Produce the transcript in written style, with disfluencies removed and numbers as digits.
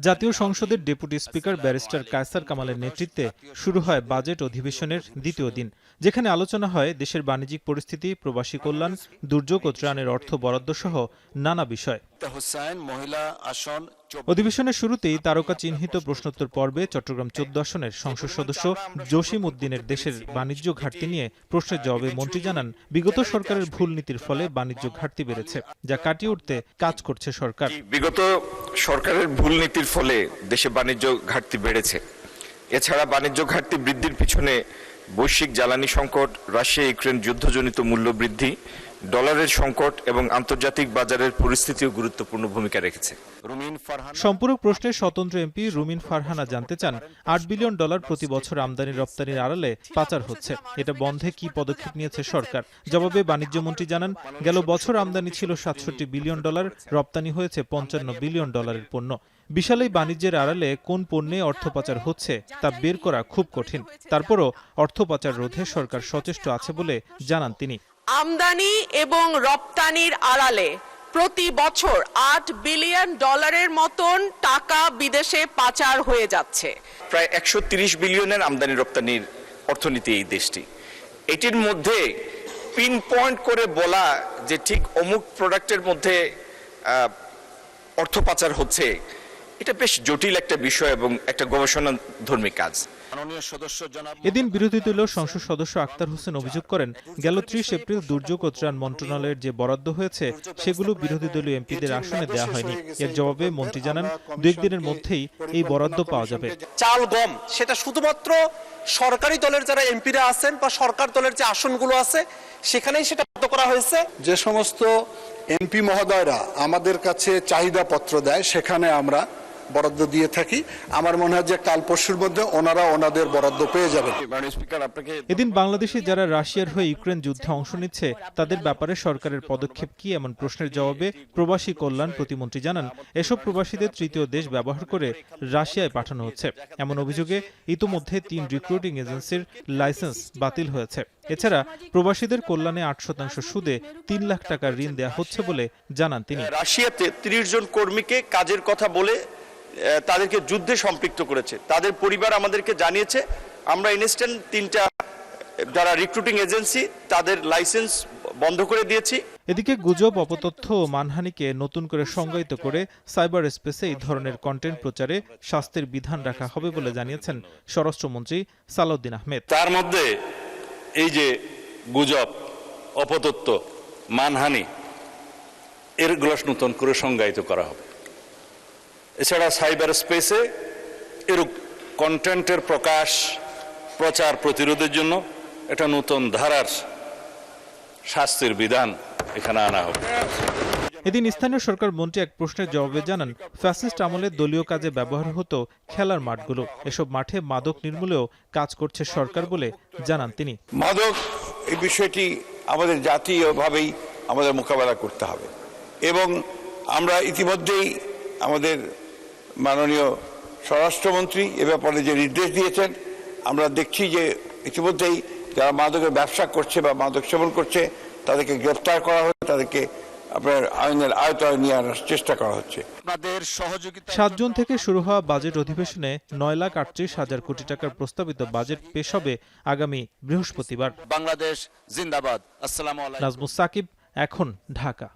জাতীয় সংসদের deputy speaker barrister Kaiser কামালের নেতৃত্বে শুরু হয় বাজেট অধিবেশনের দ্বিতীয় দিন, যেখানে আলোচনা হয় দেশের বাণিজ্যিক পরিস্থিতি, প্রবাসী কল্যাণ, দুর্যোগ ও ত্রাণের অর্থ বরাদ্দ সহ নানা বিষয়। অধিবেশনের শুরুতেই তারকা চিহ্নিত প্রশ্নোত্তর পর্বে চট্টগ্রাম 14 আসনের সংসদ সদস্য জসিম উদ্দিনের দেশের বাণিজ্য ঘাটতি নিয়ে প্রশ্নের জবাবে মন্ত্রী জানান, বিগত সরকারের ভুল নীতির ফলে বাণিজ্য ঘাটতি বেড়েছে, যা কাটিয়ে উঠতে কাজ করছে সরকার। বিগত সরকারের ভুল নীতির ফলে দেশে বাণিজ্য ঘাটতি বেড়েছে। এছাড়া বাণিজ্য ঘাটতি বৃদ্ধির পিছনে বৈশ্বিক জ্বালানি সংকট, রাশিয়া ইউক্রেন যুদ্ধজনিত মূল্য বৃদ্ধি, ডলারের সংকট এবং আন্তর্জাতিক বাজারের পরিস্থিতিও গুরুত্বপূর্ণ ভূমিকা রেখেছে। সম্পূরক প্রশ্নে স্বতন্ত্র এমপি রুমিন ফারহানা জানতে চান, $8 বিলিয়ন প্রতি বছর আমদানি রপ্তানির আড়ালে পাচার হচ্ছে, এটা বন্ধে কি পদক্ষেপ নিয়েছে সরকার? জবাবে বাণিজ্য মন্ত্রী জানান, গেল বছর আমদানি ছিল $67 বিলিয়ন, রপ্তানি হয়েছে $55 বিলিয়ন পণ্য। বিশাল এই বাণিজ্যের আড়ালে কোন পণ্যে অর্থ পাচার হচ্ছে তা বের করা খুব কঠিন। তারপরও অর্থ পাচার রোধে সরকার সচেষ্ট আছে বলে জানান তিনি। আমদানি এবং রপ্তানির আড়ালে প্রতি বছর $8 বিলিয়ন মতন টাকা বিদেশে পাচার হয়ে যাচ্ছে। প্রায় 130 বিলিয়নের আমদানি রপ্তানির অর্থনীতি এই দেশটি। এটির মধ্যে পিন পয়েন্ট করে বলা যে ঠিক অমুক প্রোডাক্টের মধ্যে অর্থ পাচার হচ্ছে, এটা বেশ জটিল একটা বিষয় এবং একটা গবেষণাধর্মী কাজ। এদিন বিরোধী দলীয় সংসদ সদস্য আক্তার হোসেন অভিযোগ করেন, গেল 30 এপ্রিল দুর্যোগ ও ত্রাণ মন্ত্রণালয়ের যে বরাদ্দ হয়েছে সেগুলো বিরোধী দলীয় এমপিদের আসনে দেওয়া হয়নি। এর জবাবে মন্ত্রী জানান, 2-1 দিনের মধ্যেই এই বরাদ্দ পাওয়া যাবে। চাল গম সেটা শুধুমাত্র সরকারি দলের যারা এমপিরা আছেন বা সরকার দলের যে আসনগুলো আছে সেখানেই সেটা বরাদ্দ করা হয়েছে। যে সমস্ত এমপি মহোদয়রা আমাদের কাছে চাহিদা পত্র দেয় সেখানে আমরা বরাদ্দ দিয়ে থাকি। আমার মনে হয় যে কাল পরশুর মধ্যে ওনারা ওনাদের বরাদ্দ পেয়ে যাবেন। এদিন বাংলাদেশে যারা রাশিয়ার হয়ে ইউক্রেন যুদ্ধে অংশ নিচ্ছে তাদের ব্যাপারে সরকারের পদক্ষেপ কি, এমন প্রশ্নের জবাবে প্রবাসী কল্যাণ প্রতিমন্ত্রী জানান, এসব প্রবাসীদের তৃতীয় দেশ ব্যবহার করে রাশিয়ায় পাঠানো হচ্ছে। এমন অভিযোগে ইতোমধ্যে 3 রিক্রুটিং এজেন্সির লাইসেন্স বাতিল হয়েছে। এছাড়া প্রবাসীদের কল্যাণে 8% সুদে 3 লাখ টাকার ঋণ দেওয়া হচ্ছে বলে জানান তিনি। রাশিয়াতে 30 জন কর্মীকে কাজের কথা বলে তাদেরকে যুদ্ধে সম্পৃক্ত করেছে। তাদের পরিবার আমাদেরকে জানিয়েছে, আমরা ইনস্ট্যান্ট 3টা যারা রিক্রুটিং এজেন্সি তাদের লাইসেন্স বন্ধ করে দিয়েছি। এদিকে গুজব, অপতথ্য ও মানহানিকে নতুন করে সংজ্ঞায়িত করে সাইবার স্পেসে এই ধরনের কন্টেন্ট প্রচারে শাস্তির বিধান রাখা হবে বলে জানিয়েছেন স্বরাষ্ট্রমন্ত্রী সালাউদ্দিন আহমেদ। তার মধ্যে এই যে গুজব, অপতথ্য, মানহানি এরগুলো নতুন করে সংজ্ঞায়িত করা হবে। এছাড়া সাইবার স্পেসে এরূপ কন্টেন্টের প্রচার প্রতিরোধের জন্য একটা নতুন ধারার শাস্তির বিধান এখানে আনা হবে। এদিন স্থানীয় সরকার মন্ত্রী এক প্রশ্নের জবাবে জানান, ফ্যাসিস্ট আমলে দলীয় কাজে ব্যবহার হতো খেলার মাঠগুলো, এসব মাঠে মাদক নির্মূলেও কাজ করছে সরকার বলে জানান তিনি। মাদক এই বিষয়টি আমাদের জাতীয়ভাবেই আমাদের মোকাবেলা করতে হবে এবং আমরা ইতিমধ্যেই আমাদের মাননীয় স্বরাষ্ট্রমন্ত্রী এ ব্যাপারে যে নির্দেশ দিয়েছেন, আমরা দেখছি যে ইতিমধ্যেই যারা মাদকের ব্যবসা করছে বা মাদক সেবন করছে তাদেরকে গ্রেফতার করা হচ্ছে, তাদেরকে আপনার আইনের আয়তায় নিয়ে আনার চেষ্টা করা হচ্ছে। 7 জুন থেকে শুরু হওয়া বাজেট অধিবেশনে 9,38,000 কোটি টাকার প্রস্তাবিত বাজেট পেশ হবে আগামী বৃহস্পতিবার। বাংলাদেশ জিন্দাবাদ। আসসালামু আলাইকুম। নাজমুস সাকিব, এখন, ঢাকা।